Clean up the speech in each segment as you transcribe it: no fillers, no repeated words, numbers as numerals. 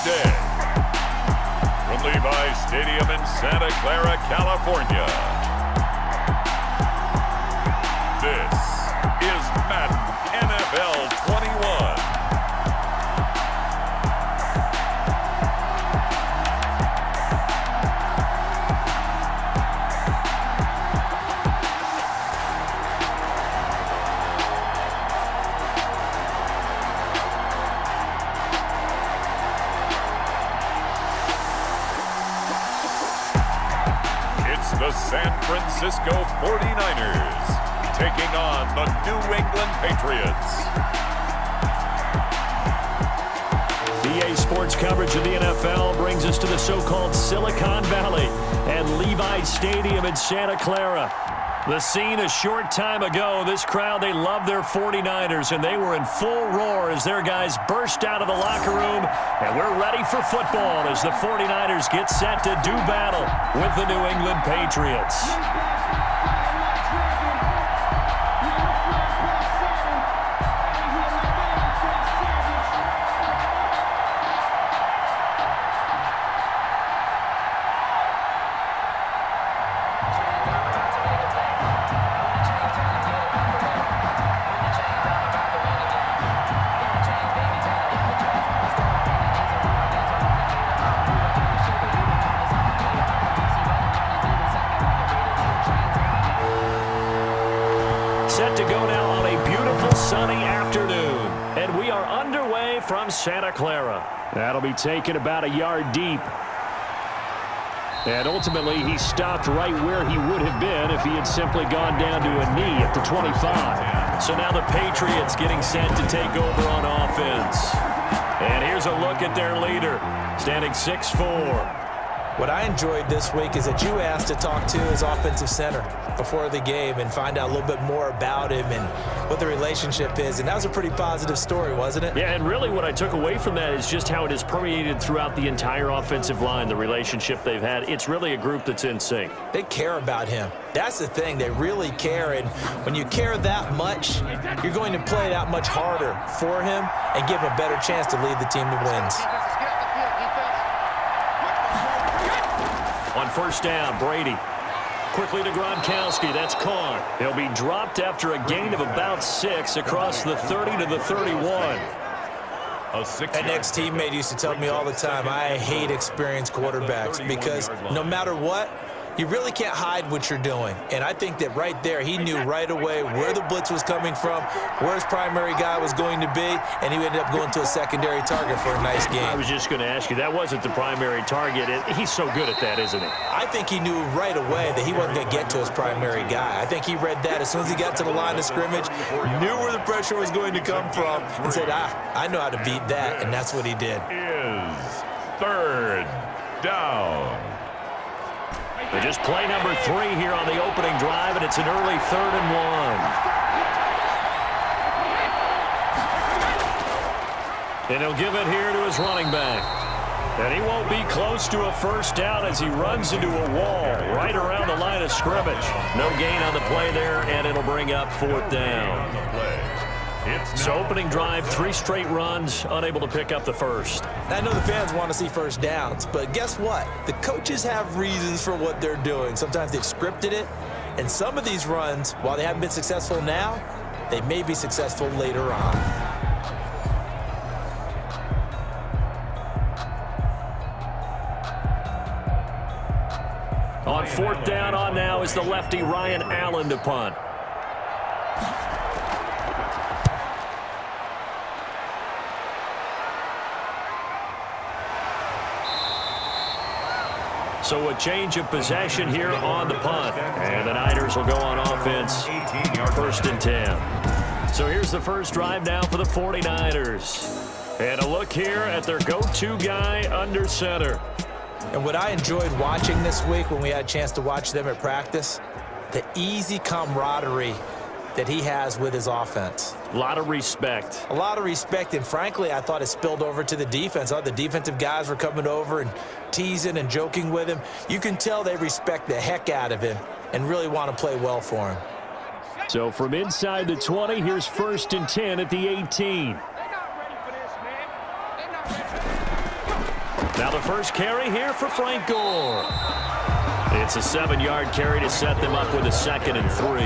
day. From Levi's Stadium in Santa Clara, California, this is Madden NFL 21. The San Francisco 49ers taking on the New England Patriots. EA Sports coverage of the NFL brings us to the so-called Silicon Valley at Levi's Stadium in Santa Clara. The scene a short time ago, this crowd, they love their 49ers, and they were in full roar as their guys burst out of the locker room, and we're ready for football as the 49ers get set to do battle with the New England Patriots. Set to go now on a beautiful sunny afternoon, and we are underway from Santa Clara. That'll be taken about a yard deep. And ultimately, he stopped right where he would have been if he had simply gone down to a knee at the 25. So now the Patriots getting set to take over on offense. And here's a look at their leader, standing 6'4". What I enjoyed this week is that you asked to talk to his offensive center before the game and find out a little bit more about him and what the relationship is. And that was a pretty positive story, wasn't it? Yeah, and really what I took away from that is just how it has permeated throughout the entire offensive line, the relationship they've had. It's really a group that's in sync. They care about him. That's the thing. They really care. And when you care that much, you're going to play that much harder for him and give him a better chance to lead the team to wins. On first down, Brady. Quickly to Gronkowski. That's caught. He'll be dropped after a gain of about 6 across the 30 to the 31. An ex-teammate used to tell me all the time, I hate experienced quarterbacks because no matter what, you really can't hide what you're doing. And I think that right there, he knew right away where the blitz was coming from, where his primary guy was going to be, and he ended up going to a secondary target for a nice game. I was just going to ask you, that wasn't the primary target. He's so good at that, isn't he? I think he knew right away that he wasn't going to get to his primary guy. I think he read that as soon as he got to the line of scrimmage, knew where the pressure was going to come from, and said, I know how to beat that, and that's what he did. Is third down. They just play number 3 here on the opening drive, and it's an early 3rd and 1. And he'll give it here to his running back. And he won't be close to a first down as he runs into a wall right around the line of scrimmage. No gain on the play there, and it'll bring up 4th down. So opening drive, 3 straight runs, unable to pick up the first. I know the fans want to see first downs, but guess what? The coaches have reasons for what they're doing. Sometimes they've scripted it, and some of these runs, while they haven't been successful now, they may be successful later on. On 4th down on now is the lefty Ryan Allen to punt. So a change of possession here on the punt. And the Niners will go on offense, 1st and 10. So here's the first drive now for the 49ers. And a look here at their go-to guy under center. And what I enjoyed watching this week when we had a chance to watch them at practice, the easy camaraderie that he has with his offense. A lot of respect. A lot of respect, and frankly, I thought it spilled over to the defense. All the defensive guys were coming over and teasing and joking with him. You can tell they respect the heck out of him and really want to play well for him. So from inside the 20, here's 1st and 10 at the 18. Now the first carry here for Frank Gore. It's a 7-yard carry to set them up with a 2nd and 3.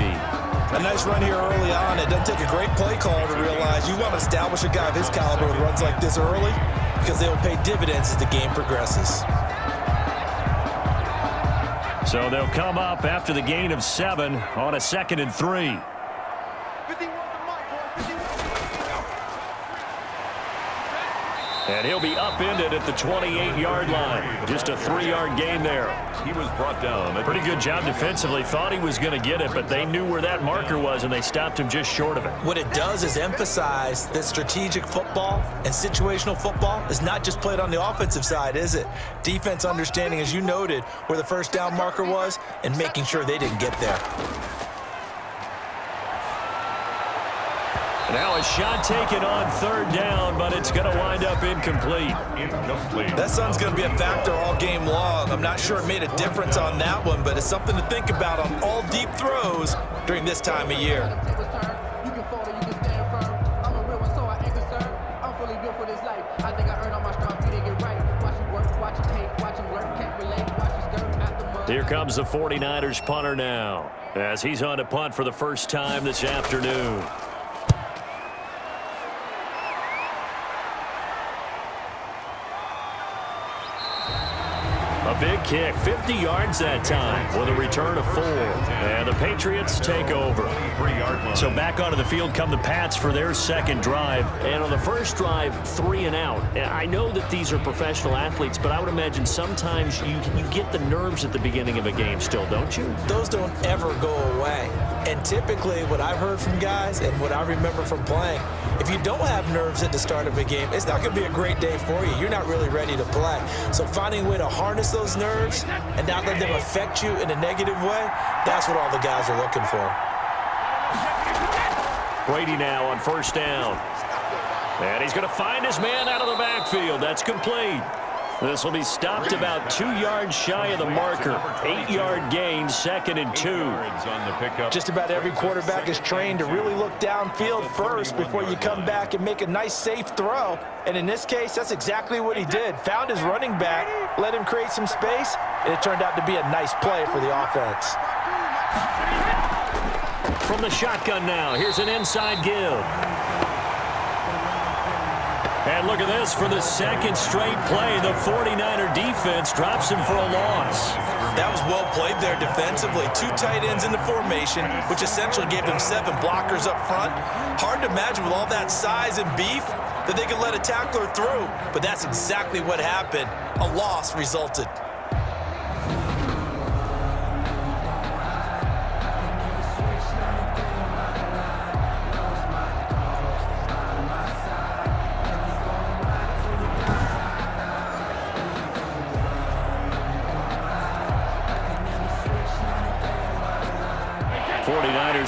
A nice run here early on. It doesn't take a great play caller to realize you want to establish a guy of his caliber with runs like this early because they will pay dividends as the game progresses. So they'll come up after the gain of 7 on a 2nd and 3. And he'll be upended at the 28-yard line. Just a 3-yard gain there. He was brought down. Pretty good job defensively. Thought he was going to get it, but they knew where that marker was, and they stopped him just short of it. What it does is emphasize that strategic football and situational football is not just played on the offensive side, is it? Defense understanding, as you noted, where the first down marker was and making sure they didn't get there. Now a shot taken on 3rd down, but it's going to wind up incomplete. That sun's going to be a factor all game long. I'm not sure it made a difference on that one, but it's something to think about on all deep throws during this time of year. Here comes the 49ers punter now, as he's on to punt for the first time this afternoon. A big kick, 50 yards that time with a return of 4. And the Patriots take over. So back onto the field come the Pats for their second drive. And on the first drive, 3 and out. I know that these are professional athletes, but I would imagine sometimes you get the nerves at the beginning of a game still, don't you? Those don't ever go away. And typically what I've heard from guys and what I remember from playing, if you don't have nerves at the start of a game, it's not going to be a great day for you. You're not really ready to play. So finding a way to harness those nerves and not let them affect you in a negative way, that's what all the guys are looking for. Brady now on first down. And he's going to find his man out of the backfield. That's complete. This will be stopped about 2 yards shy of the marker. 8-yard gain, 2nd and 2. Just about every quarterback is trained to really look downfield first before you come back and make a nice, safe throw. And in this case, that's exactly what he did. Found his running back, let him create some space, and it turned out to be a nice play for the offense. From the shotgun now, here's an inside give. And look at this, for the second straight play, the 49er defense drops him for a loss. That was well played there defensively. 2 tight ends in the formation, which essentially gave them 7 blockers up front. Hard to imagine with all that size and beef that they could let a tackler through, but that's exactly what happened. A loss resulted.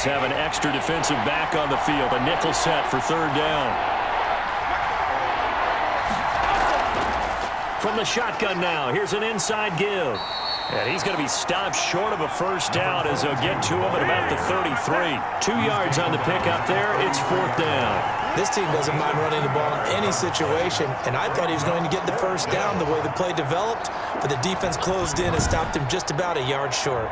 Have an extra defensive back on the field. A nickel set for 3rd down. From the shotgun now, here's an inside give. And he's going to be stopped short of a first down as they'll get to him at about the 33. 2 yards on the pickup there. It's 4th down. This team doesn't mind running the ball in any situation, and I thought he was going to get the first down the way the play developed, but the defense closed in and stopped him just about a yard short.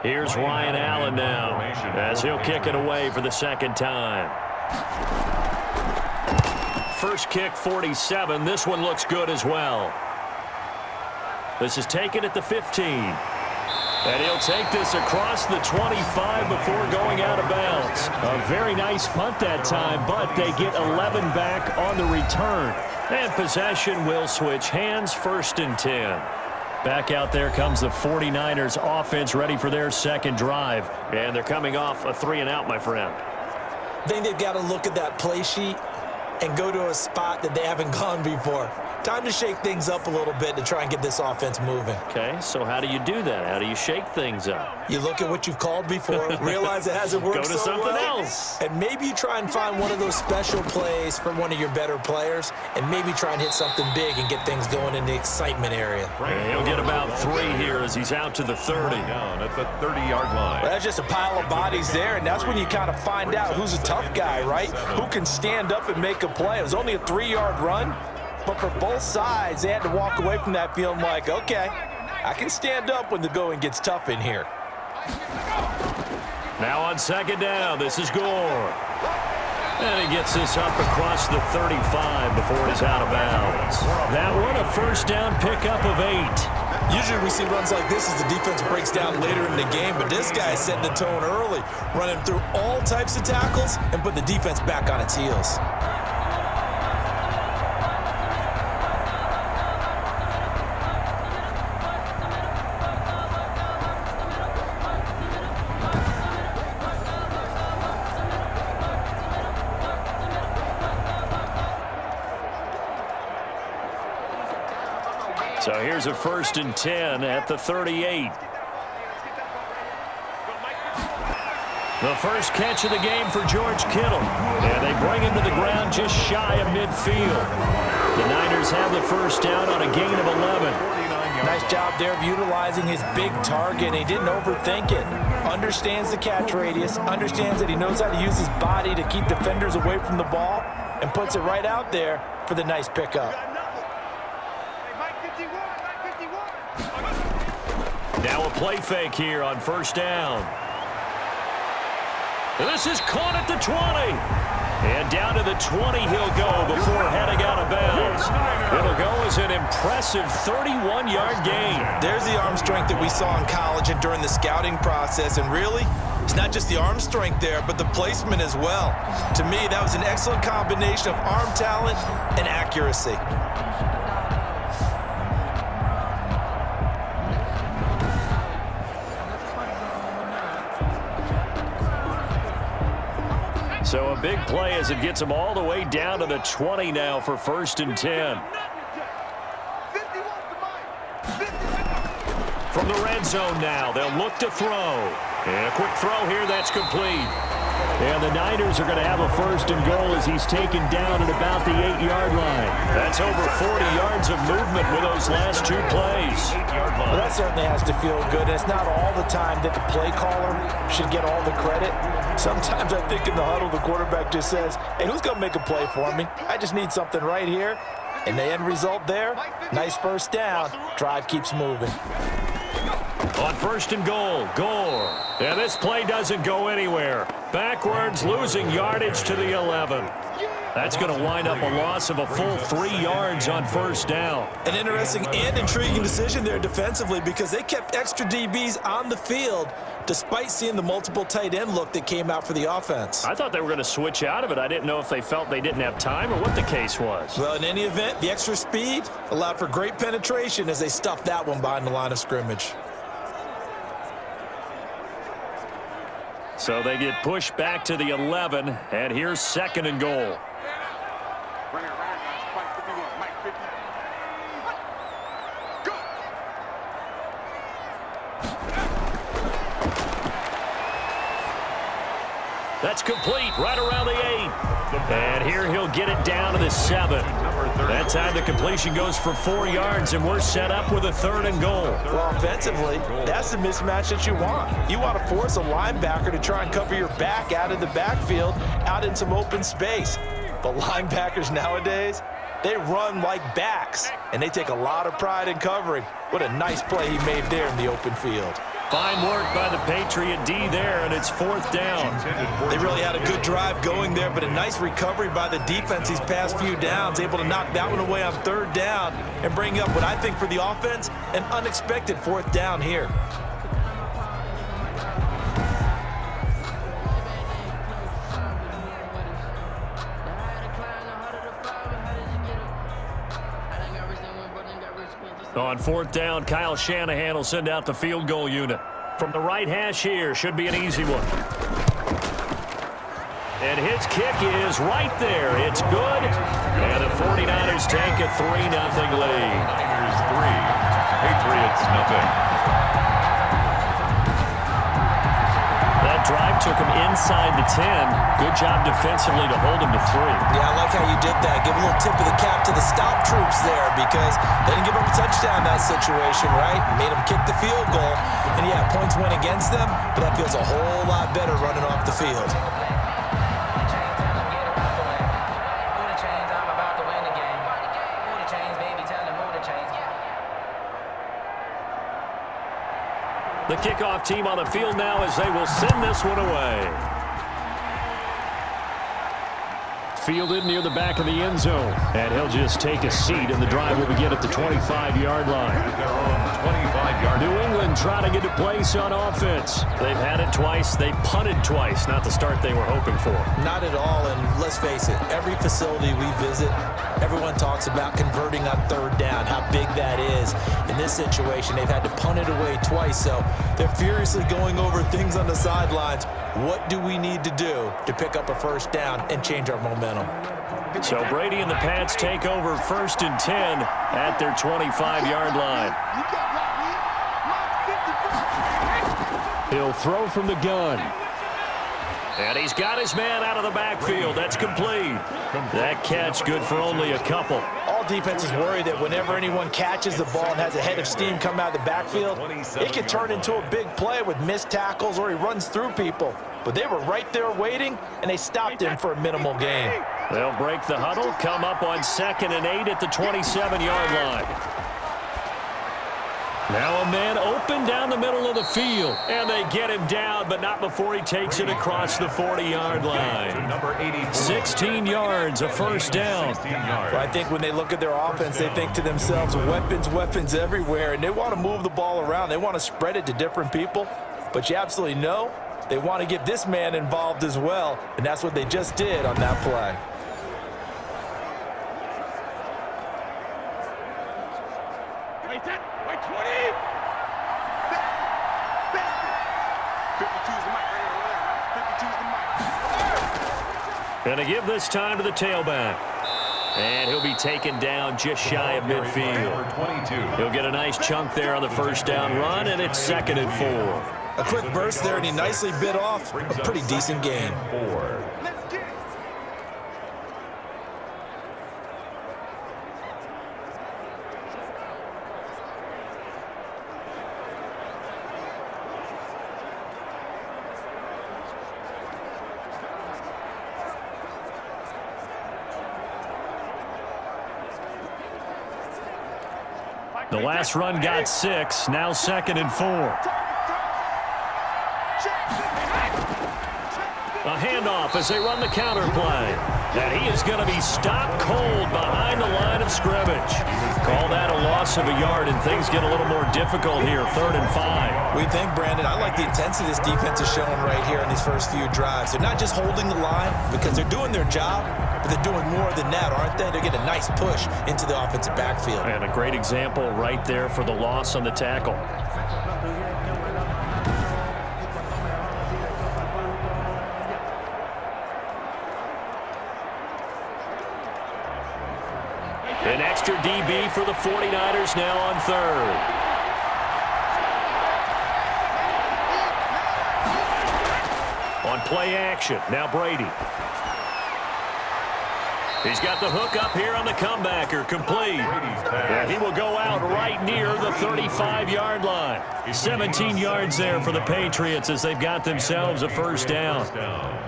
Here's Ryan Allen now, as he'll kick it away for the second time. First kick, 47. This one looks good as well. This is taken at the 15. And he'll take this across the 25 before going out of bounds. A very nice punt that time, but they get 11 back on the return. And possession will switch hands, 1st and 10. Back out there comes the 49ers offense, ready for their second drive. And they're coming off a 3 and out, my friend. I think they've got to look at that play sheet and go to a spot that they haven't gone before. Time to shake things up a little bit to try and get this offense moving. Okay, so how do you do that? How do you shake things up? You look at what you've called before, realize it hasn't worked Go to so something well, else. and maybe you try and find one of those special plays from one of your better players, and maybe try and hit something big and get things going in the excitement area. And he'll get about 3 here as he's out to the 30. Down at the 30-yard line. Well, that's just a pile of bodies there, and that's when you kind of find out who's a tough guy, right? Who can stand up and make a play. It was only a 3-yard run, but for both sides, they had to walk away from that feeling like, okay, I can stand up when the going gets tough in here. Now on second down, this is Gore. And he gets this up across the 35 before he's out of bounds. That one, a first down pickup of 8. Usually we see runs like this as the defense breaks down later in the game, but this guy is setting the tone early, running through all types of tackles and put the defense back on its heels. So here's a 1st and 10 at the 38. The first catch of the game for George Kittle. And they bring him to the ground just shy of midfield. The Niners have the first down on a gain of 11. Nice job there of utilizing his big target. He didn't overthink it. Understands the catch radius. Understands that he knows how to use his body to keep defenders away from the ball. And puts it right out there for the nice pickup. Now a play fake here on first down. This is caught at the 20. And down to the 20 he'll go before heading out of bounds. It'll go as an impressive 31-yard gain. There's the arm strength that we saw in college and during the scouting process. And really, it's not just the arm strength there, but the placement as well. To me, that was an excellent combination of arm talent and accuracy. So a big play as it gets him all the way down to the 20 now for 1st and 10. From the red zone now, they'll look to throw. And a quick throw here, that's complete. And the Niners are going to have a 1st and goal as he's taken down at about the 8-yard line. That's over 40 yards of movement with those last 2 plays. Well, that certainly has to feel good. And it's not all the time that the play caller should get all the credit. Sometimes I think in the huddle, the quarterback just says, hey, who's going to make a play for me? I just need something right here. And the end result there, nice first down. Drive keeps moving. On 1st and goal, Gore. And this play doesn't go anywhere. Backwards, losing yardage to the 11. That's going to wind up a loss of a full 3 yards on 1st down. An interesting and intriguing decision there defensively because they kept extra DBs on the field despite seeing the multiple tight end look that came out for the offense. I thought they were going to switch out of it. I didn't know if they felt they didn't have time or what the case was. Well, in any event, the extra speed allowed for great penetration as they stuffed that one behind the line of scrimmage. So they get pushed back to the 11, and here's 2nd and goal. That's complete right around the 8. And here he'll get it down to the 7. That time the completion goes for 4 yards, and we're set up with a 3rd and goal. Well, offensively, that's the mismatch that you want. You want to force a linebacker to try and cover your back out of the backfield, out in some open space. But linebackers nowadays, they run like backs, and they take a lot of pride in covering. What a nice play he made there in the open field. Fine work by the Patriot D there, and it's 4th down. They really had a good drive going there, but a nice recovery by the defense these past few downs, able to knock that one away on 3rd down and bring up what I think for the offense, an unexpected 4th down here. On 4th down, Kyle Shanahan will send out the field goal unit. From the right hash here, should be an easy one. And his kick is right there. It's good. And the 49ers take a 3-0 lead. Niners 3, Patriots nothing. That drive took him inside the 10. Good job defensively to hold him to 3. Yeah, I like how you did that. Give a little tip of the cap to the stop troops there because they didn't give up a touchdown in that situation, right? Made them kick the field goal. And, yeah, points went against them, but that feels a whole lot better running off the field. The kickoff team on the field now as they will send this one away. Fielded near the back of the end zone. And he'll just take a seat, and the drive will begin at the 25-yard line. New England trying to get to place on offense. They've had it twice. They punted twice. Not the start they were hoping for. Not at all, and let's face it, every facility we visit, everyone talks about converting on third down, how big that is. In this situation, they've had to punt it away twice, so they're furiously going over things on the sidelines. What do we need to do to pick up a first down and change our momentum? So Brady and the Pats take over 1st and 10 at their 25-yard line. He'll throw from the gun. And he's got his man out of the backfield. That's complete. That catch good for only a couple. All defenses worry that whenever anyone catches the ball and has a head of steam come out of the backfield, it can turn into a big play with missed tackles or he runs through people. But they were right there waiting, and they stopped him for a minimal gain. They'll break the huddle, come up on 2nd and 8 at the 27-yard line. Now a man open down the middle of the field. And they get him down, but not before he takes it across the 40-yard line. 16 yards, a first down. Well, I think when they look at their offense, they think to themselves, weapons everywhere, and they want to move the ball around. They want to spread it to different people, but you absolutely know they want to get this man involved as well, and that's what they just did on that play. Going to give this time to the tailback. And he'll be taken down just shy of midfield. He'll get a nice chunk there on the first down run, and it's 2nd and 4. A quick burst there, and he nicely bit off a pretty decent gain. The last run got 6, now 2nd and 4. A handoff as they run the counter play. And he is going to be stopped cold behind the line of scrimmage. Call that a loss of a yard, and things get a little more difficult here, 3rd and 5. We think, Brandon, I like the intensity this defense is showing right here in these first few drives. They're not just holding the line because they're doing their job, but they're doing more than that, aren't they? They're getting a nice push into the offensive backfield. And a great example right there for the loss on the tackle. An extra DB for the 49ers now on 3rd. On play action, now Brady. He's got the hook up here on the comebacker, complete. And he will go out right near the 35-yard line. 17 yards there for the Patriots as they've got themselves a first down.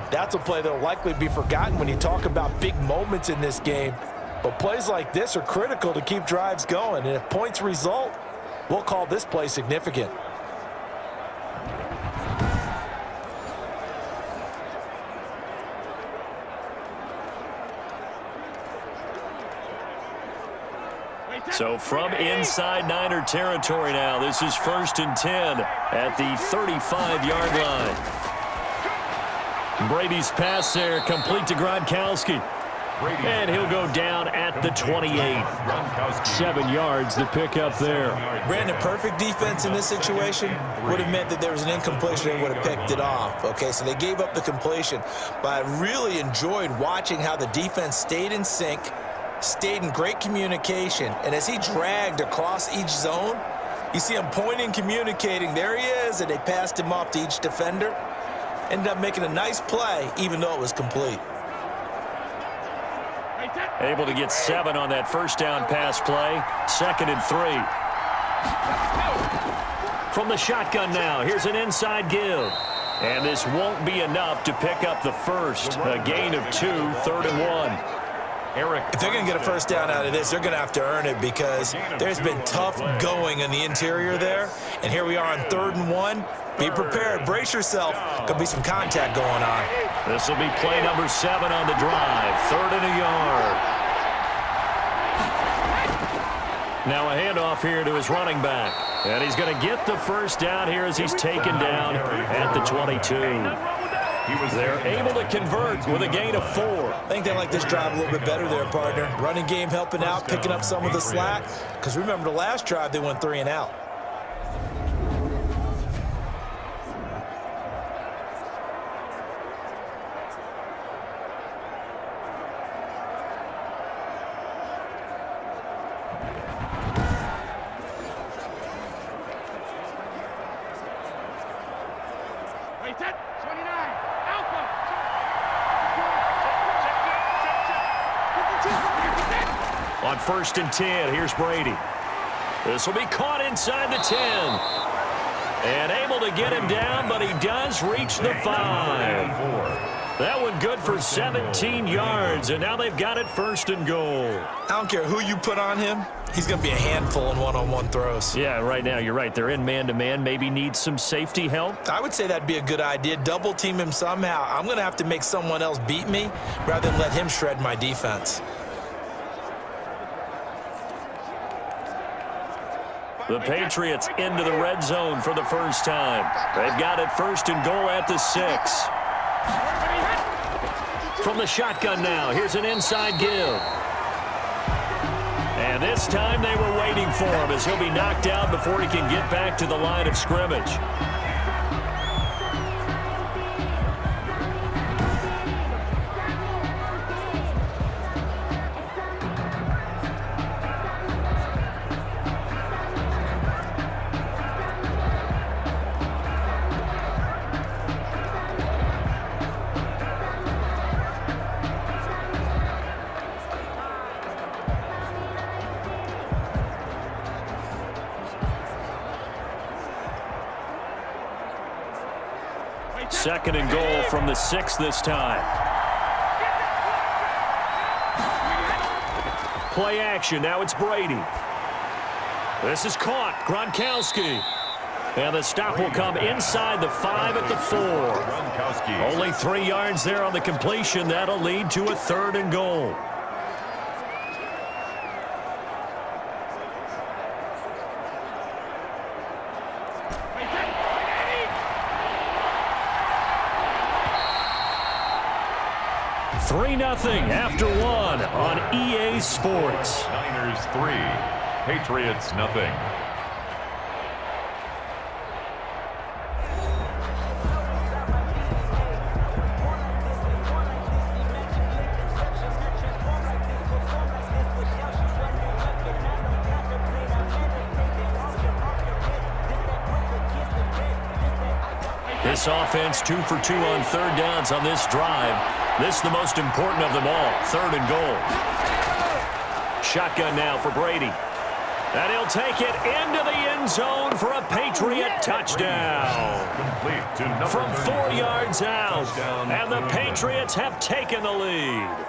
That's a play that will likely be forgotten when you talk about big moments in this game. But plays like this are critical to keep drives going. And if points result, we'll call this play significant. So from inside Niner territory now, this is 1st and 10 at the 35-yard line. Brady's pass there complete to Gronkowski. And he'll go down at the 28. 7 yards to pick up there. Brandon, perfect defense in this situation would have meant that there was an incompletion and would have picked it off. Okay, so they gave up the completion. But I really enjoyed watching how the defense stayed in sync, stayed in great communication. And as he dragged across each zone, you see him pointing, communicating. There he is, and they passed him off to each defender. Ended up making a nice play, even though it was complete. Able to get 7 on that first down pass play. 2nd and 3. From the shotgun now, here's an inside give. And this won't be enough to pick up the first. A gain of 2, 3rd and 1. If they're going to get a first down out of this, they're going to have to earn it because there's been tough going in the interior there. And here we are on 3rd and 1. Be prepared. Brace yourself. Could be some contact going on. This will be play number 7 on the drive. 3rd and a yard. Now a handoff here to his running back. And he's going to get the first down here as he's taken down at the 22. They're able to convert with a gain of 4. I think they like this drive a little bit better there, partner. Running game helping out, picking up some of the slack. Because remember, the last drive, they went 3 and out. On 1st and 10, here's Brady. This will be caught inside the 10. And able to get him down, but he does reach the 5. That one good for 17 yards, and now they've got it 1st and goal. I don't care who you put on him. He's going to be a handful in one-on-one throws. Yeah, right now, you're right. They're in man-to-man. Maybe need some safety help. I would say that'd be a good idea. Double team him somehow. I'm going to have to make someone else beat me rather than let him shred my defense. The Patriots into the red zone for the first time. They've got it 1st and goal at the 6. From the shotgun now, here's an inside give. And this time they were waiting for him as he'll be knocked out before he can get back to the line of scrimmage. Second and goal from the 6 this time. Play action. Now it's Brady. This is caught. Gronkowski. And the stop will come inside the 5 at the 4. Only 3 yards there on the completion. That'll lead to a 3rd and goal. Nothing after 1 on EA Sports. Niners 3, Patriots nothing. This offense 2 for 2 on 3rd downs on this drive. This is the most important of them all, 3rd and goal. Shotgun now for Brady. And he'll take it into the end zone for a Patriot touchdown. From 4 yards out, and the Patriots have taken the lead.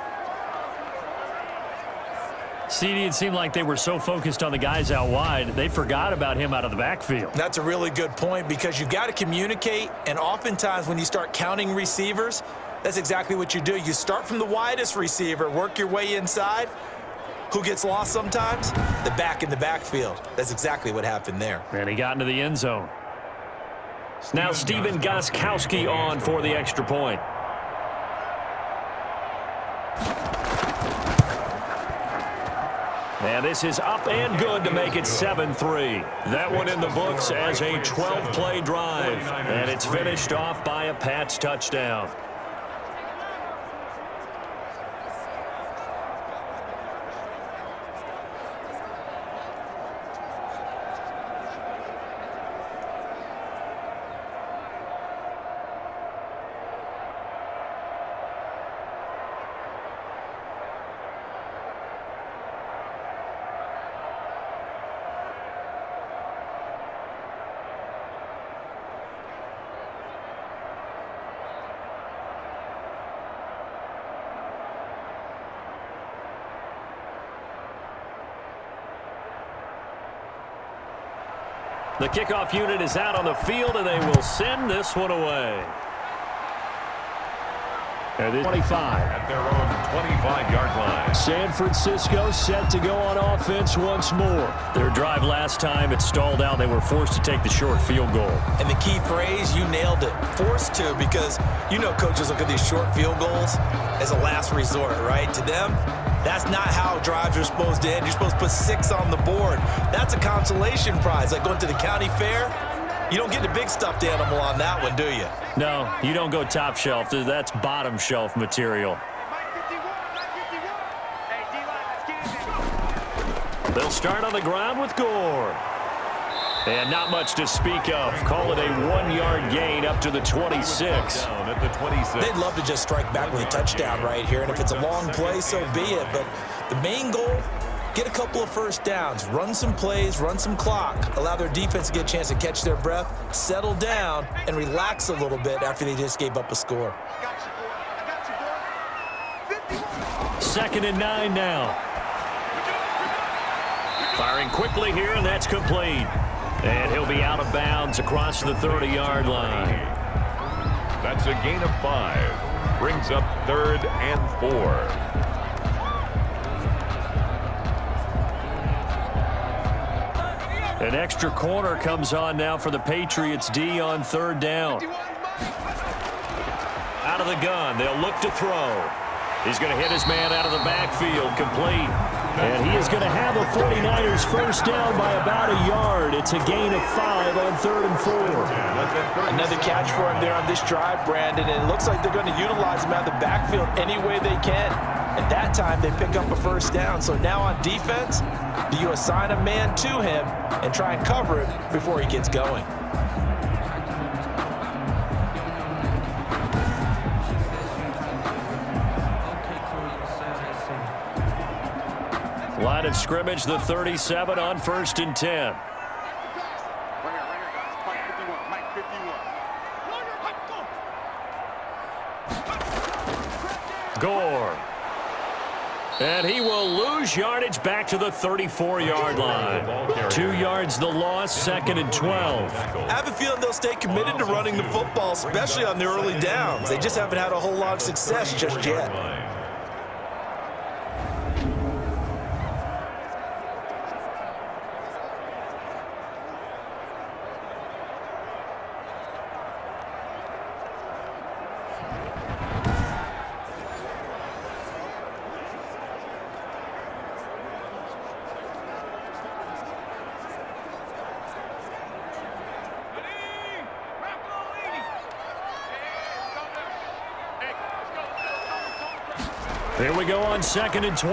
CD, it seemed like they were so focused on the guys out wide, they forgot about him out of the backfield. That's a really good point because you've got to communicate, and oftentimes when you start counting receivers, that's exactly what you do. You start from the widest receiver, work your way inside. Who gets lost sometimes? The back in the backfield. That's exactly what happened there. And he got into the end zone. Now Steven Gostkowski on for the extra point. And this is up and good to make it 7-3. That one in the books as a 12-play drive. And it's finished off by a Pats touchdown. The kickoff unit is out on the field, and they will send this one away. And 25. At their own 25-yard line. San Francisco set to go on offense once more. Their drive last time, it stalled out. They were forced to take the short field goal. And the key phrase, you nailed it. Forced to, because you know coaches look at these short field goals as a last resort, right? To them, that's not how drives are supposed to end. You're supposed to put 6 on the board. That's a consolation prize. Like going to the county fair, you don't get the big stuffed animal on that one, do you? No, you don't go top shelf. That's bottom shelf material. They'll start on the ground with Gore. And not much to speak of. Call it a 1-yard gain up to the 26. At the 26. They'd love to just strike back with a touchdown right here, and if it's a long play, so be it. But the main goal, get a couple of first downs, run some plays, run some clock, allow their defense to get a chance to catch their breath, settle down, and relax a little bit after they just gave up a score. 2nd and 9 now. Firing quickly here, and that's complete. And he'll be out of bounds across the 30-yard line. That's a gain of 5. Brings up 3rd and 4. An extra corner comes on now for the Patriots D on 3rd down. Out of the gun, they'll look to throw. He's going to hit his man out of the backfield, complete. And he is going to have the 49ers first down by about a yard. It's a gain of 5 on 3rd and 4. Another catch for him there on this drive, Brandon, and it looks like they're going to utilize him out of the backfield any way they can. At that time, they pick up a first down. So now on defense, do you assign a man to him and try and cover it before he gets going? Line of scrimmage, the 37 on 1st and 10. Gore. And he will lose yardage back to the 34-yard line. 2 yards the loss, 2nd and 12. I have a feeling they'll stay committed to running the football, especially on the early downs. They just haven't had a whole lot of success just yet. Here we go on 2nd and 12.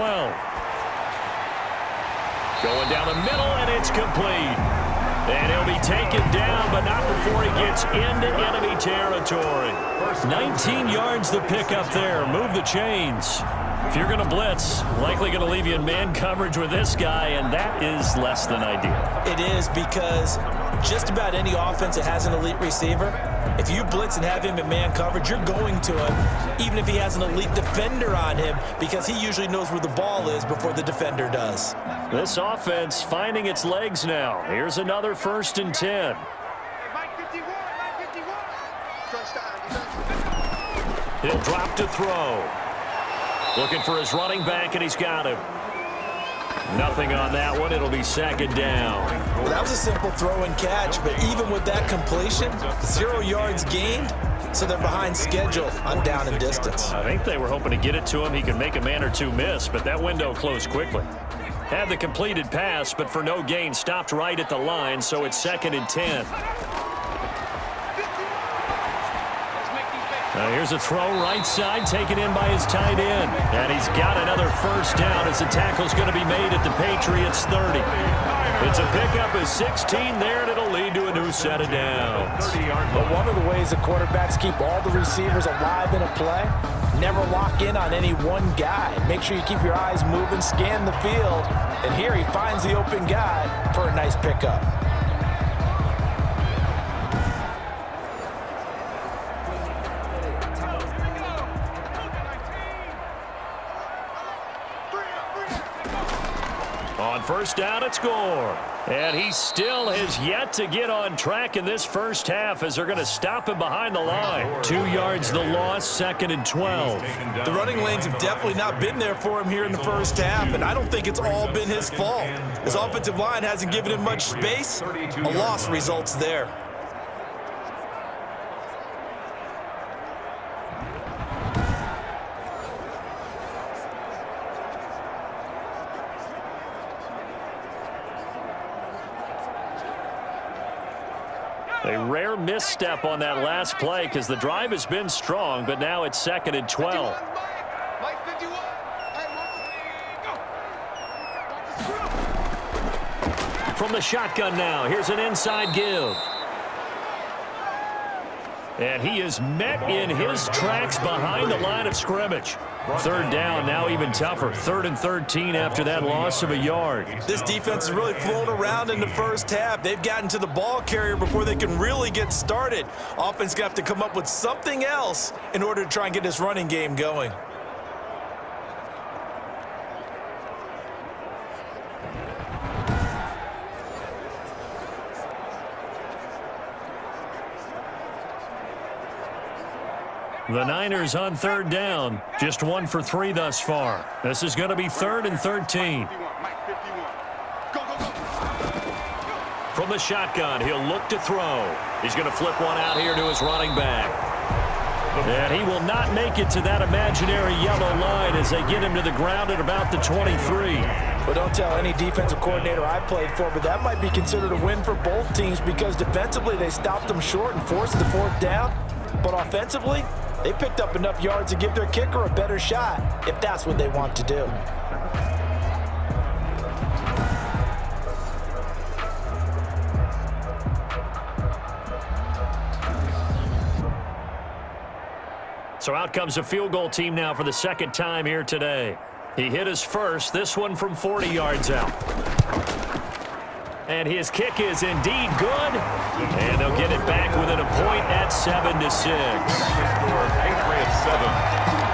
Going down the middle, and it's complete. And he'll be taken down, but not before he gets into enemy territory. 19 yards the pickup there. Move the chains. If you're going to blitz, likely going to leave you in man coverage with this guy, and that is less than ideal. It is, because just about any offense that has an elite receiver, if you blitz and have him in man coverage, you're going to him, even if he has an elite defender on him, because he usually knows where the ball is before the defender does. This offense finding its legs now. Here's another 1st and 10. He'll drop to throw. Looking for his running back, and he's got him. Nothing on that one. It'll be 2nd down. Well, that was a simple throw and catch, but even with that completion, 0 yards gained, so they're behind schedule on down and distance. I think they were hoping to get it to him. He could make a man or two miss, but that window closed quickly. Had the completed pass, but for no gain, stopped right at the line, so it's 2nd and 10. Here's a throw right side, taken in by his tight end. And he's got another first down as the tackle's going to be made at the Patriots' 30. It's a pickup of 16 there, and it'll lead to a new set of downs. But one of the ways the quarterbacks keep all the receivers alive in a play, never lock in on any one guy. Make sure you keep your eyes moving, scan the field. And here he finds the open guy for a nice pickup. On first down, it's Gore. And he still has yet to get on track in this first half as they're going to stop him behind the line. 2 yards the loss, 2nd and 12. The running lanes have definitely not been there for him here in the first half, and I don't think it's all been his fault. His offensive line hasn't given him much space. A loss results there. A rare misstep on that last play because the drive has been strong, but now it's 2nd and 12. From the shotgun now, here's an inside give. And he is met in his tracks behind the line of scrimmage. 3rd down, now even tougher. 3rd and 13 after that loss of a yard. This defense has really flown around in the first half. They've gotten to the ball carrier before they can really get started. Offense going to have to come up with something else in order to try and get this running game going. The Niners on 3rd down. Just 1 for 3 thus far. This is going to be 3rd and 13. From the shotgun, he'll look to throw. He's going to flip one out here to his running back. And he will not make it to that imaginary yellow line as they get him to the ground at about the 23. Well, don't tell any defensive coordinator I played for, but that might be considered a win for both teams because defensively they stopped them short and forced the 4th down. But offensively, they picked up enough yards to give their kicker a better shot if that's what they want to do. So out comes a field goal team now for the 2nd time here today. He hit his first, this one from 40 yards out. And his kick is indeed good. And they'll get it back within a point at 7-6. Patriots 7,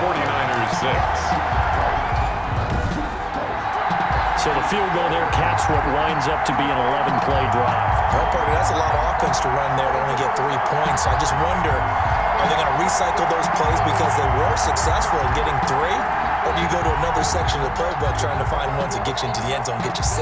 49ers 6. So the field goal there caps what winds up to be an 11-play drive. Well, Parker, that's a lot of offense to run there to only get 3 points. I just wonder, are they going to recycle those plays because they were successful in getting 3? Or do you go to another section of the playbook trying to find ones that get you into the end zone, get you 6?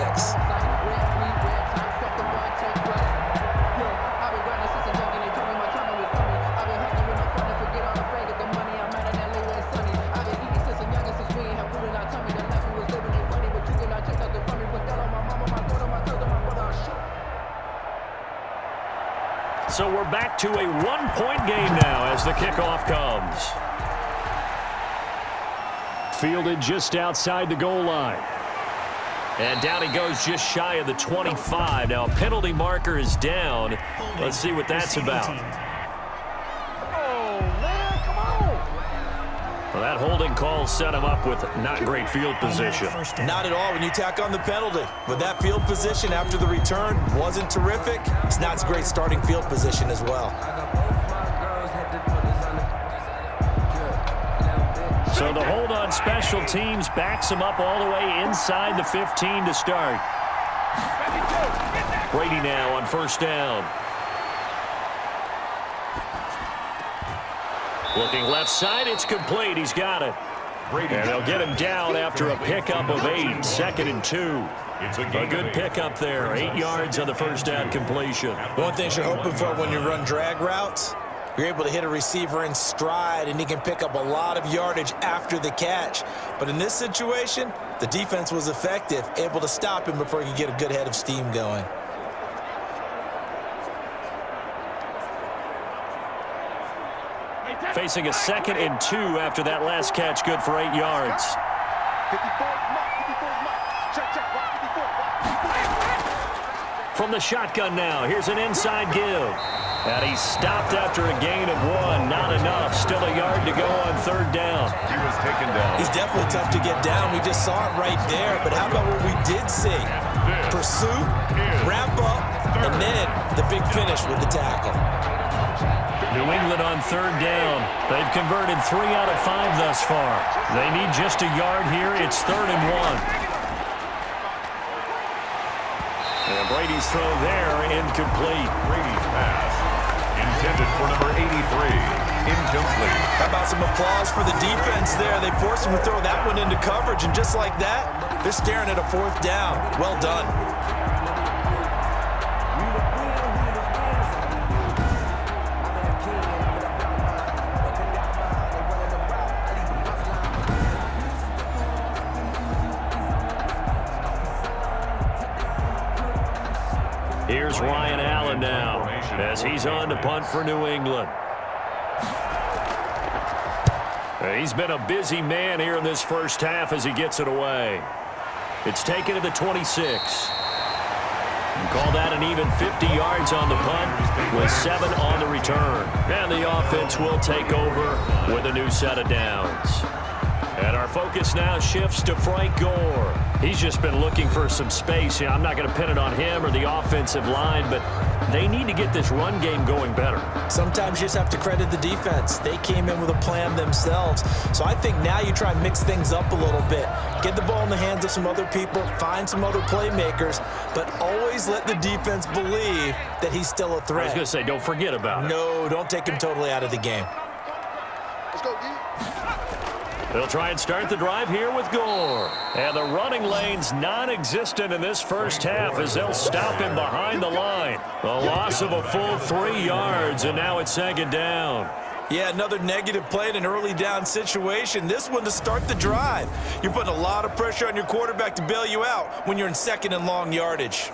So we're back to a 1-point game now as the kickoff comes. Fielded just outside the goal line. And down he goes just shy of the 25. Now a penalty marker is down. Let's see what that's about. Well, that holding call set him up with not great field position. Not at all when you tack on the penalty. But that field position after the return wasn't terrific. It's not a great starting field position as well. So the hold on special teams backs him up all the way inside the 15 to start. Brady now on first down. Looking left side, it's complete. He's got it. And they'll get him down after a pickup of 8, 2nd and 2. A good pickup there, 8 yards on the first down completion. One thing you're hoping for when you run drag routes, You're able to hit a receiver in stride, and he can pick up a lot of yardage after the catch. But in this situation, the defense was effective, able to stop him before he could get a good head of steam going. Facing a 2nd and 2 after that last catch, good for 8 yards. From the shotgun now, here's an inside give. And he stopped after a gain of 1. Not enough. Still a yard to go on 3rd down. He was taken down. He's definitely tough to get down. We just saw it right there. But how about what we did see? Pursuit, wrap up, and then the big finish with the tackle. New England on 3rd down. They've converted 3 out of 5 thus far. They need just a yard here. It's 3rd and 1. And Brady's throw there, incomplete. Brady's pass, intended for number 83, incomplete. How about some applause for the defense there? They forced him to throw that one into coverage, and just like that, they're staring at a 4th down. Well done. Here's Ryan Allen now as he's on to punt for New England. He's been a busy man here in this first half as he gets it away. It's taken to the 26. And call that an even 50 yards on the punt with 7 on the return. And the offense will take over with a new set of downs. And our focus now shifts to Frank Gore. He's just been looking for some space. I'm not going to pin it on him or the offensive line, but they need to get this run game going better. Sometimes you just have to credit the defense. They came in with a plan themselves. So I think now you try and mix things up a little bit. Get the ball in the hands of some other people, find some other playmakers, but always let the defense believe that he's still a threat. I was going to say, don't forget about it. No, don't take him totally out of the game. Let's go, D. They'll try and start the drive here with Gore. And the running lane's non-existent in this first half as they'll stop him behind the line. A loss of a full 3 yards, and now it's 2nd down. Yeah, another negative play in an early down situation. This one to start the drive. You're putting a lot of pressure on your quarterback to bail you out when you're in 2nd and long yardage.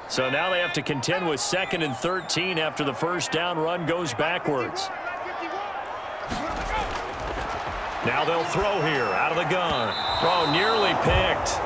So now they have to contend with 2nd and 13 after the first down run goes backwards. Now they'll throw here out of the gun. Oh, nearly picked.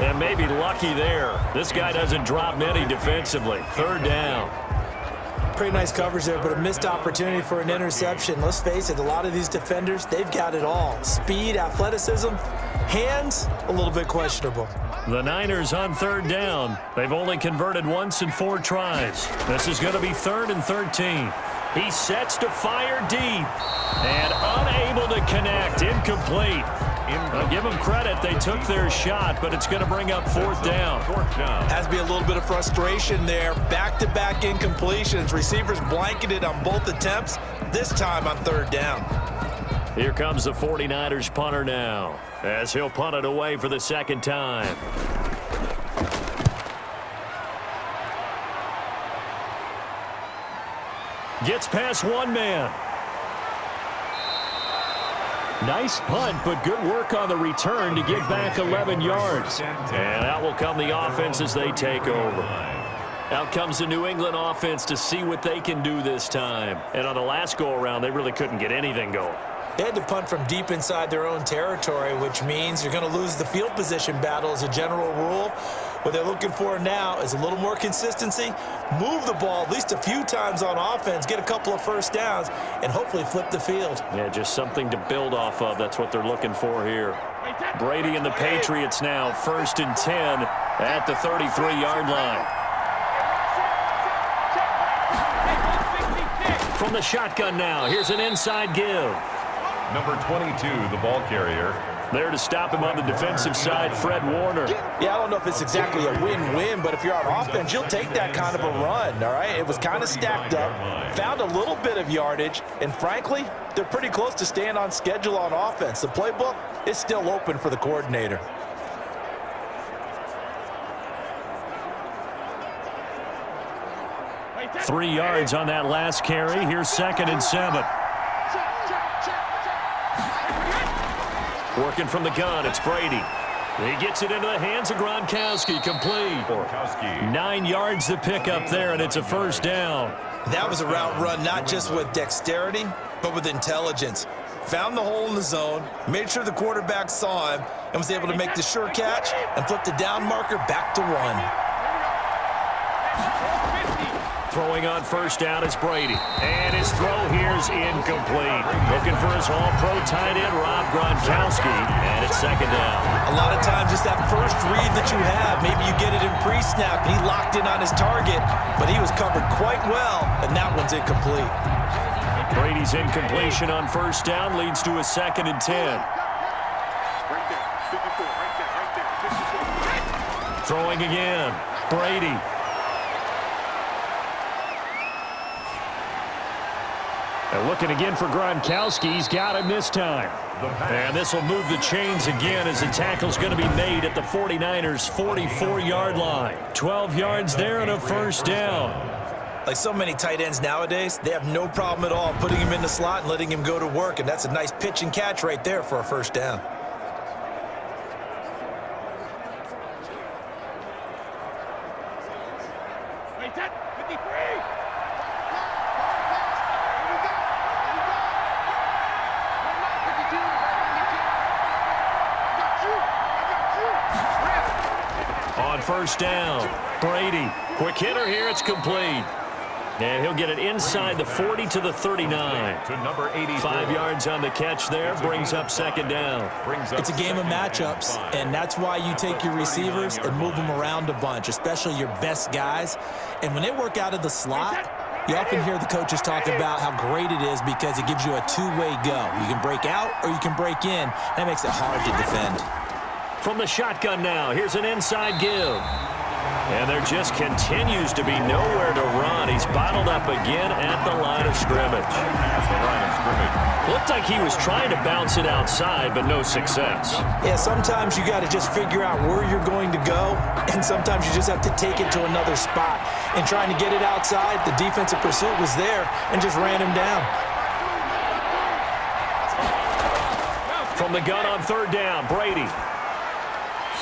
And maybe lucky there. This guy doesn't drop many defensively. 3rd down. Pretty nice coverage there, but a missed opportunity for an interception. Let's face it, a lot of these defenders, they've got it all. Speed, athleticism, hands, a little bit questionable. The Niners on 3rd down. They've only converted once in 4 tries. This is going to be 3rd and 13. He sets to fire deep and unable to connect. Incomplete. I'll give them credit. They took their shot, but it's going to bring up 4th down. Has to be a little bit of frustration there. Back-to-back incompletions. Receivers blanketed on both attempts, this time on 3rd down. Here comes the 49ers punter now as he'll punt it away for the 2nd time. Gets past one man. Nice punt, but good work on the return to get back 11 yards. And out will come the offense as they take over. Out comes the New England offense to see what they can do this time. And on the last go-around, they really couldn't get anything going. They had to punt from deep inside their own territory, which means you're going to lose the field position battle as a general rule. What they're looking for now is a little more consistency, move the ball at least a few times on offense, get a couple of first downs, and hopefully flip the field. Yeah, just something to build off of. That's what they're looking for here. Brady and the Patriots now 1st and 10 at the 33-yard line. From the shotgun now, here's an inside give. Number 22, the ball carrier, There to stop him on the defensive side, Fred Warner. Yeah, I don't know if it's exactly a win-win, but if you're on offense, you'll take that kind of a run, all right? It was kind of stacked up, found a little bit of yardage, and frankly, they're pretty close to staying on schedule on offense. The playbook is still open for the coordinator. Three yards on that last carry. Here's 2nd and 7. Working from the gun, it's Brady. He gets it into the hands of Gronkowski, complete. 9 yards to pick up there, and it's a first down. That was a route run not just with dexterity, but with intelligence. Found the hole in the zone, made sure the quarterback saw him, and was able to make the sure catch and flip the down marker back to 1. Throwing on first down is Brady. And his throw here's incomplete. Looking for his all-pro tight end, Rob Gronkowski. And it's 2nd down. A lot of times it's that first read that you have. Maybe you get it in pre-snap, and he locked in on his target, but he was covered quite well, and that one's incomplete. Brady's incompletion on first down leads to a 2nd and 10. Throwing again. Brady. And looking again for Gronkowski. He's got him this time. And this will move the chains again as the tackle's going to be made at the 49ers' 44-yard line. 12 yards there and a first down. Like so many tight ends nowadays, they have no problem at all putting him in the slot and letting him go to work. And that's a nice pitch and catch right there for a first down. On first down, Brady. Quick hitter here, it's complete. And he'll get it inside the 40 to the 39. To number 83. 5 yards on the catch there, brings up 2nd down. It's a game of matchups, and that's why you take your receivers and move them around a bunch, especially your best guys. And when they work out of the slot, you often hear the coaches talk about how great it is because it gives you a two-way go. You can break out or you can break in. That makes it hard to defend. From the shotgun now, here's an inside give. And there just continues to be nowhere to run. He's bottled up again at the line of scrimmage. Looked like he was trying to bounce it outside, but no success. Yeah, sometimes you got to just figure out where you're going to go, and sometimes you just have to take it to another spot. And trying to get it outside, the defensive pursuit was there and just ran him down. From the gun on third down, Brady.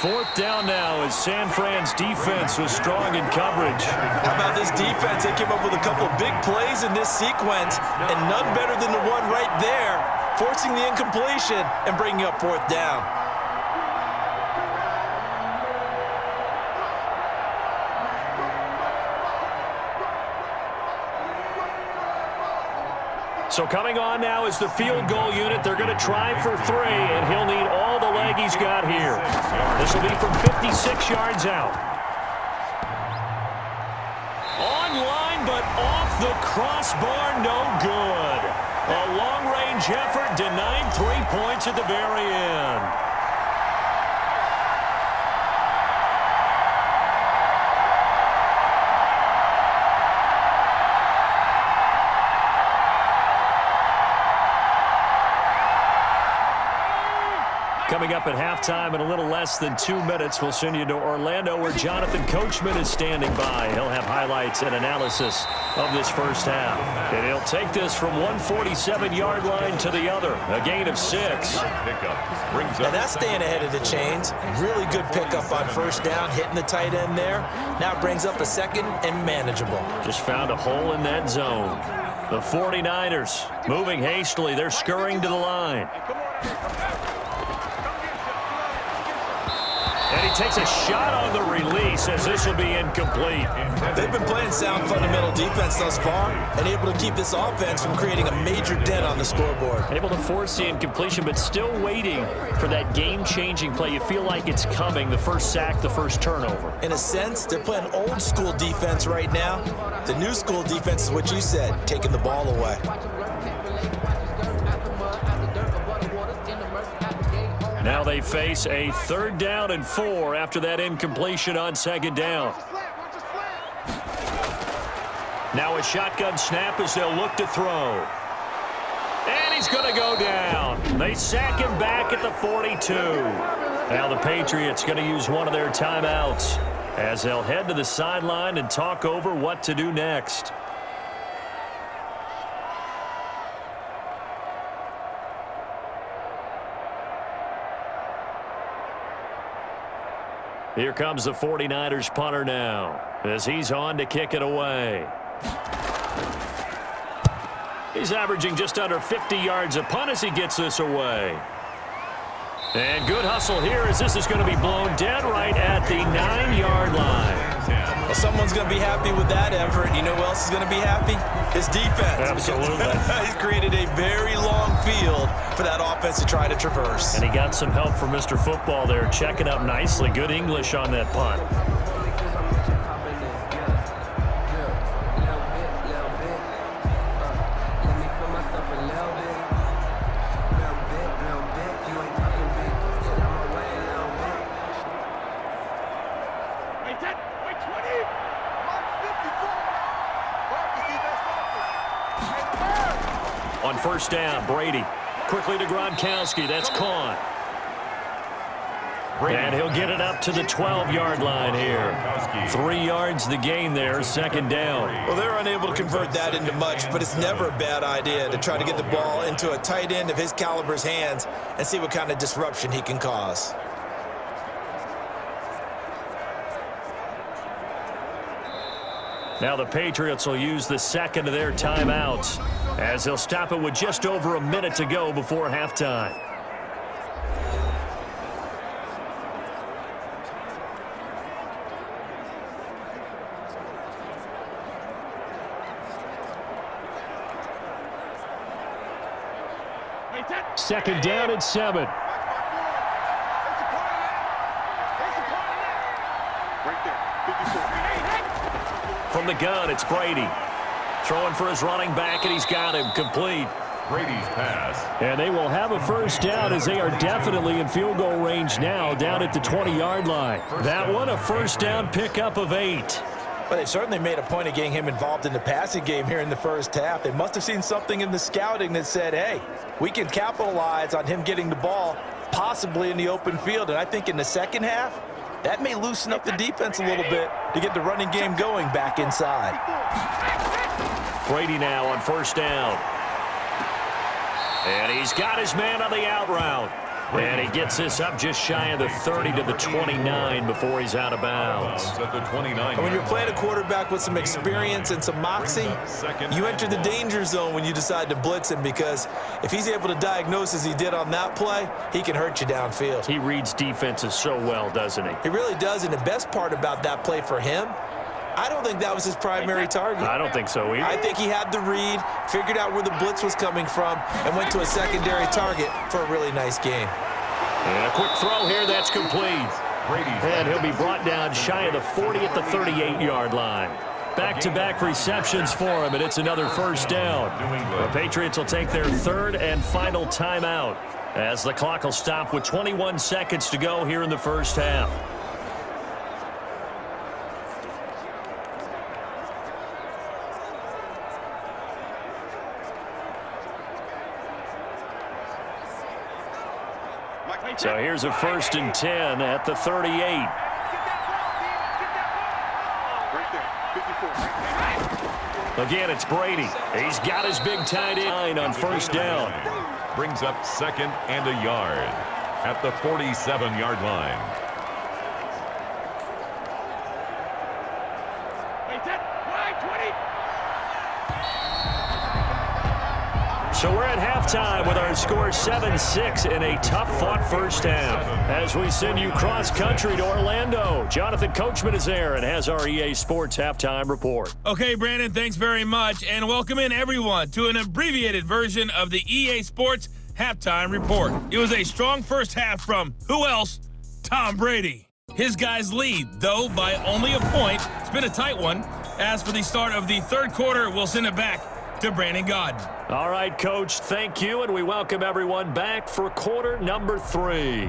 4th down now as San Fran's defense was strong in coverage. How about this defense? They came up with a couple of big plays in this sequence, and none better than the one right there, forcing the incompletion and bringing up 4th down. So coming on now is the field goal unit. They're going to try for 3, and he'll need all the leg he's got here. This will be from 56 yards out. On but off the crossbar, no good. A long-range effort denied 3 points at the very end. Coming up at halftime in a little less than 2 minutes, we'll send you to Orlando where Jonathan Coachman is standing by. He'll have highlights and analysis of this first half. And he'll take this from 147-yard line to the other. A gain of 6. Now that's staying ahead of the chains. Really good pickup on first down, hitting the tight end there. Now it brings up a 2nd and manageable. Just found a hole in that zone. The 49ers moving hastily. They're scurrying to the line. And he takes a shot on the release as this will be incomplete. They've been playing sound fundamental defense thus far and able to keep this offense from creating a major dent on the scoreboard. Able to force the incompletion, but still waiting for that game-changing play. You feel like it's coming, the first sack, the first turnover. In a sense, they're playing old school defense right now. The new school defense is what you said, taking the ball away. Now they face a 3rd down and 4 after that incompletion on 2nd down. Now a shotgun snap as they'll look to throw. And he's going to go down. They sack him back at the 42. Now the Patriots going to use one of their timeouts as they'll head to the sideline and talk over what to do next. Here comes the 49ers punter now as he's on to kick it away. He's averaging just under 50 yards a punt as he gets this away. And good hustle here as this is going to be blown dead right at the 9-yard line. Well, someone's going to be happy with that effort. You know who else is going to be happy? His defense. Absolutely. He's created a very long field for that offense to try to traverse. And he got some help from Mr. Football there, checking up nicely. Good English on that punt. On 1st down, Brady. Quickly to Gronkowski. That's caught. And he'll get it up to the 12-yard line here. 3 yards the gain there, 2nd down. Well, they're unable to convert that into much, but it's never a bad idea to try to get the ball into a tight end of his caliber's hands and see what kind of disruption he can cause. Now the Patriots will use the 2nd of their timeouts as they'll stop it with just over a minute to go before halftime. Second down and 7. From the gun, it's Brady. Throwing for his running back, and he's got him complete. Brady's pass. And they will have a 1st down as they are definitely in field goal range now down at the 20-yard line. That one, a 1st down pickup of 8. But they certainly made a point of getting him involved in the passing game here in the 1st half. They must have seen something in the scouting that said, hey, we can capitalize on him getting the ball possibly in the open field. And I think in the 2nd half, that may loosen up the defense a little bit to get the running game going back inside. Brady now on 1st down. And he's got his man on the out route. And he gets this up just shy of the 30 to the 29 before he's out of bounds. At the 29. When you're playing a quarterback with some experience and some moxie, you enter the danger zone when you decide to blitz him, because if he's able to diagnose as he did on that play, he can hurt you downfield. He reads defenses so well, doesn't he? He really does, and the best part about that play for him, I don't think that was his primary target. I don't think so either. I think he had the read, figured out where the blitz was coming from, and went to a secondary target for a really nice game. And a quick throw here, that's complete. And he'll be brought down shy of the 40 at the 38-yard line. Back-to-back receptions for him, and it's another 1st down. The Patriots will take their 3rd and final timeout as the clock will stop with 21 seconds to go here in the 1st half. So here's a 1st and 10 at the 38. Again, it's Brady. He's got his big tight end on 1st down. Brings up 2nd and a yard at the 47-yard line. So we're at halftime with our score 7-6 in a tough-fought 1st half. As we send you cross-country to Orlando, Jonathan Coachman is there and has our EA Sports halftime report. Okay, Brandon, thanks very much, and welcome in everyone to an abbreviated version of the EA Sports halftime report. It was a strong 1st half from who else? Tom Brady. His guys lead, though, by only a point. It's been a tight one. As for the start of the 3rd quarter, we'll send it back to Brandon Gaudin. All right, Coach, thank you, and we welcome everyone back for quarter number 3.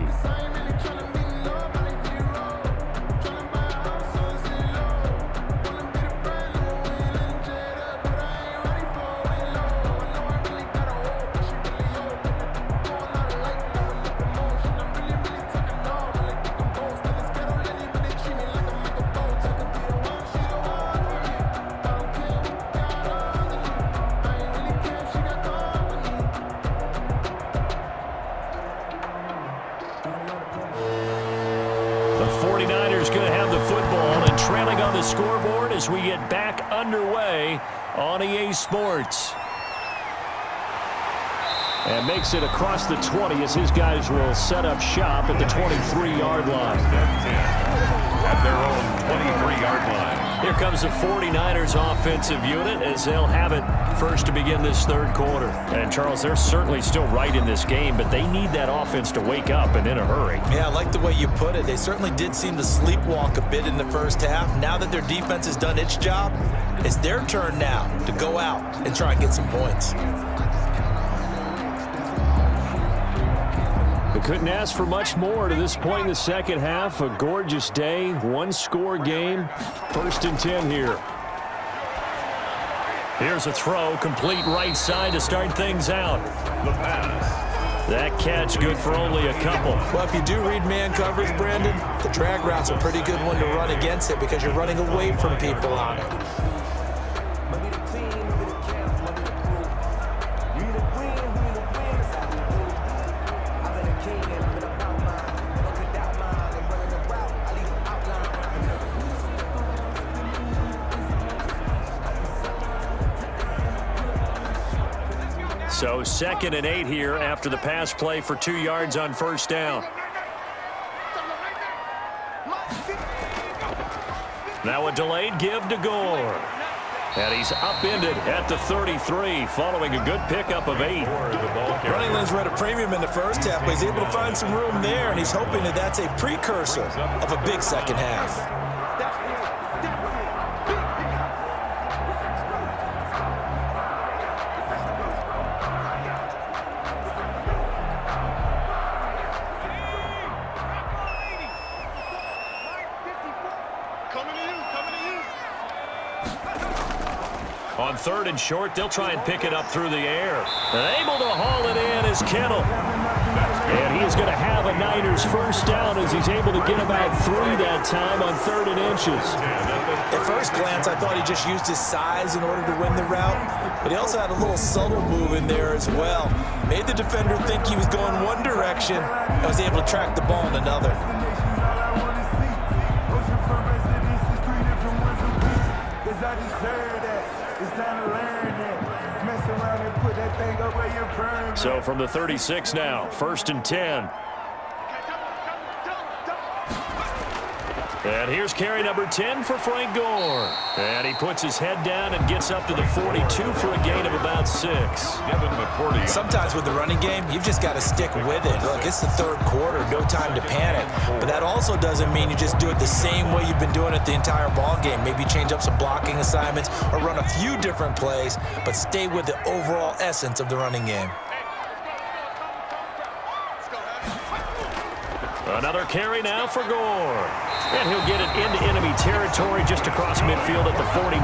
Scoreboard as we get back underway on EA Sports. And makes it across the 20 as his guys will set up shop at the 23-yard line. At their own 23-yard line. Here comes the 49ers offensive unit as they'll have it first to begin this third quarter. And, Charles, they're certainly still right in this game, but they need that offense to wake up and in a hurry. Yeah, I like the way you put it. They certainly did seem to sleepwalk a bit in the first half. Now that their defense has done its job, it's their turn now to go out and try and get some points. They couldn't ask for much more to this point in the second half. A gorgeous day, one-score game. 1st and 10 here. Here's a throw, complete right side to start things out. The pass. That catch good for only a couple. Well, if you do read man coverage, Brandon, the drag route's a pretty good one to run against it because you're running away from people on it. So 2nd and 8 here after the pass play for 2 yards on first down. Now a delayed give to Gore. And he's upended at the 33 following a good pickup of 8. Running lanes were at a premium in the first half, but he's able to find some room there, and he's hoping that that's a precursor of a big second half. On 3rd and short, they'll try and pick it up through the air. And able to haul it in is Kittle. And he is going to have a Niners first down as he's able to get about 3 that time on 3rd and inches. At first glance, I thought he just used his size in order to win the route, but he also had a little subtle move in there as well. Made the defender think he was going one direction and was able to track the ball in another. So from the 36 now, 1st and 10. And here's carry number 10 for Frank Gore. And he puts his head down and gets up to the 42 for a gain of about 6. Sometimes with the running game, you've just got to stick with it. Look, it's the third quarter, no time to panic. But that also doesn't mean you just do it the same way you've been doing it the entire ball game. Maybe change up some blocking assignments or run a few different plays, but stay with the overall essence of the running game. Another carry now for Gore. And he'll get it into enemy territory just across midfield at the 49.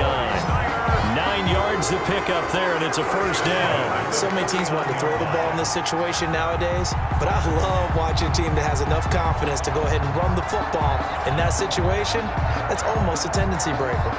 9 yards to pick up there, and it's a first down. So many teams want to throw the ball in this situation nowadays, but I love watching a team that has enough confidence to go ahead and run the football. In that situation, that's almost a tendency breaker.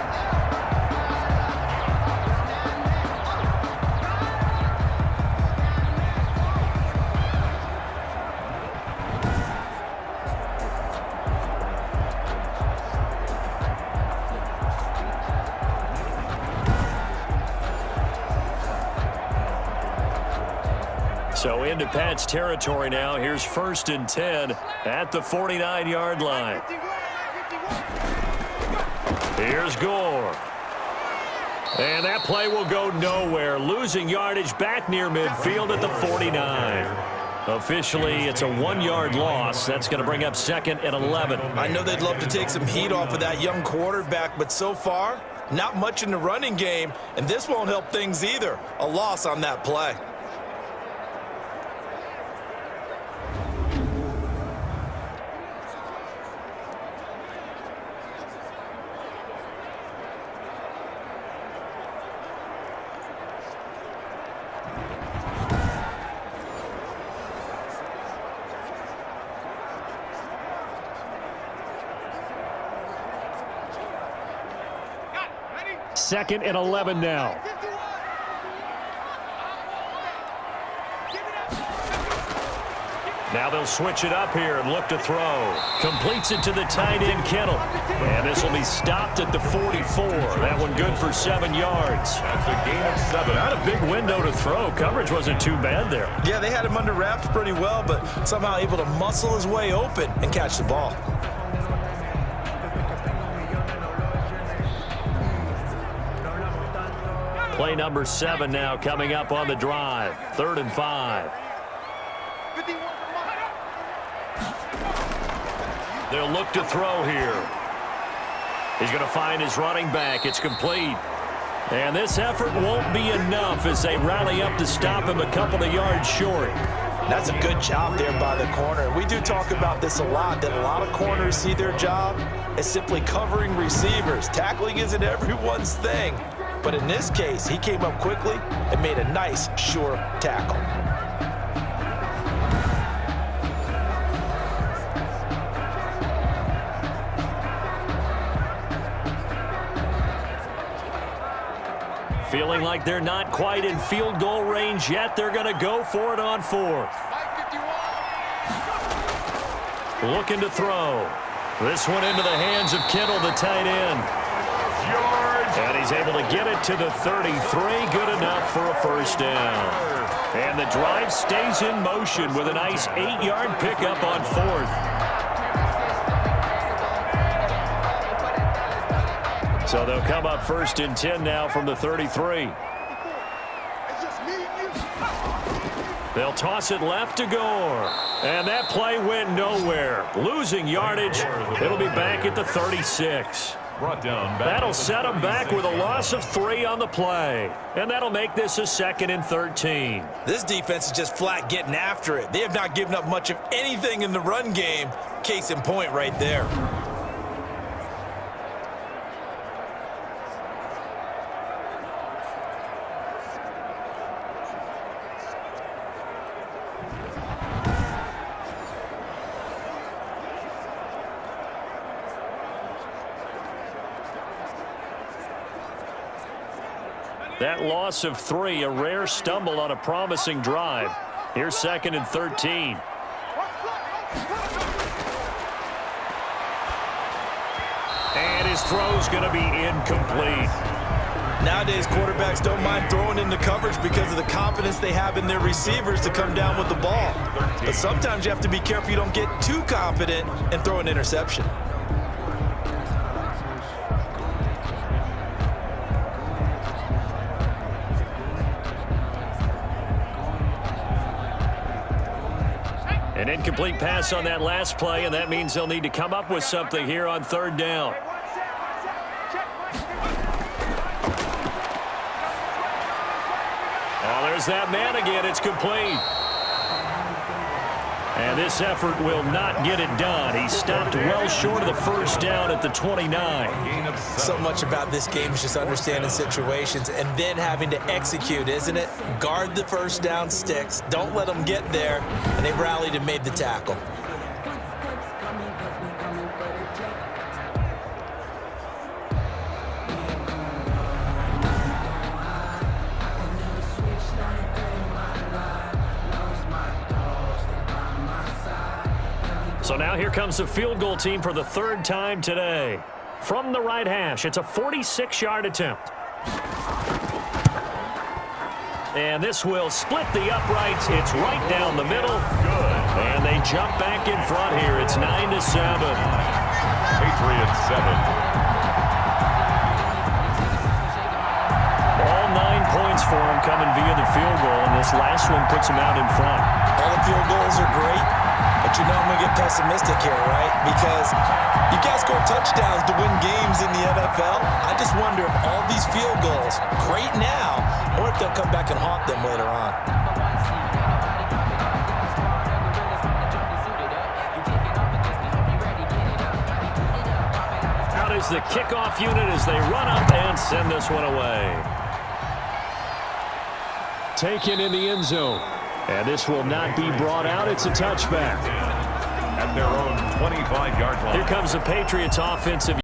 So into Pat's territory now. Here's 1st and 10 at the 49-yard line. Here's Gore. And that play will go nowhere. Losing yardage back near midfield at the 49. Officially, it's a 1-yard loss. That's going to bring up 2nd and 11. I know they'd love to take some heat off of that young quarterback, but so far, Not much in the running game, and this won't help things either. A loss on that play. Second and 11 now. Now they'll switch it up here and look to throw. Completes it to the tight end, Kittle. And this will be stopped at the 44. That one good for 7 yards. That's a gain of 7. Not a big window to throw. Coverage wasn't too bad there. Yeah, they had him under wraps pretty well, but somehow able to muscle his way open and catch the ball. Play number 7 now coming up on the drive. 3rd and 5. They'll look to throw here. He's going to find his running back. It's complete. And this effort won't be enough as they rally up to stop him a couple of yards short. That's a good job there by the corner. We do talk about this a lot, that a lot of corners see their job as simply covering receivers. Tackling isn't everyone's thing. But in this case, he came up quickly and made a nice, sure tackle. Feeling like they're not quite in field goal range yet. They're going to go for it on 4th. Looking to throw. This one into the hands of Kittle, the tight end. And he's able to get it to the 33. Good enough for a first down. And the drive stays in motion with a nice 8-yard pickup on 4th. So they'll come up 1st and 10 now from the 33. They'll toss it left to Gore. And that play went nowhere. Losing yardage. It'll be back at the 36. Brought down. That'll set them back with a loss of 3 on the play. And that'll make this a 2nd and 13. This defense is just flat getting after it. They have not given up much of anything in the run game. Case in point right there. That loss of 3, a rare stumble on a promising drive. Here's 2nd and 13. And his throw's going to be incomplete. Nowadays, quarterbacks don't mind throwing into coverage because of the confidence they have in their receivers to come down with the ball. But sometimes you have to be careful you don't get too confident and throw an interception. An incomplete pass on that last play, and that means they'll need to come up with something here on 3rd down. Oh, there's that man again. It's complete. And this effort will not get it done. He stopped well short of the first down at the 29. So much about this game is just understanding situations and then having to execute, isn't it? Guard the first down sticks. Don't let them get there. And they rallied and made the tackle. So now here comes the field goal team for the 3rd time today. From the right hash, it's a 46-yard attempt. And this will split the uprights. It's right down the middle. Good. And they jump back in front here. It's 9-7. Patriots 7. All 9 points for them coming via the field goal, and this last one puts them out in front. All the field goals are great. But you know I'm going to get pessimistic here, right? Because you guys score touchdowns to win games in the NFL. I just wonder if all these field goals, great now, or if they'll come back and haunt them later on. Out is the kickoff unit as they run up and send this one away. Taken in the end zone. And this will not be brought out. It's a touchback. At their own 25-yard line. Here comes the Patriots offensive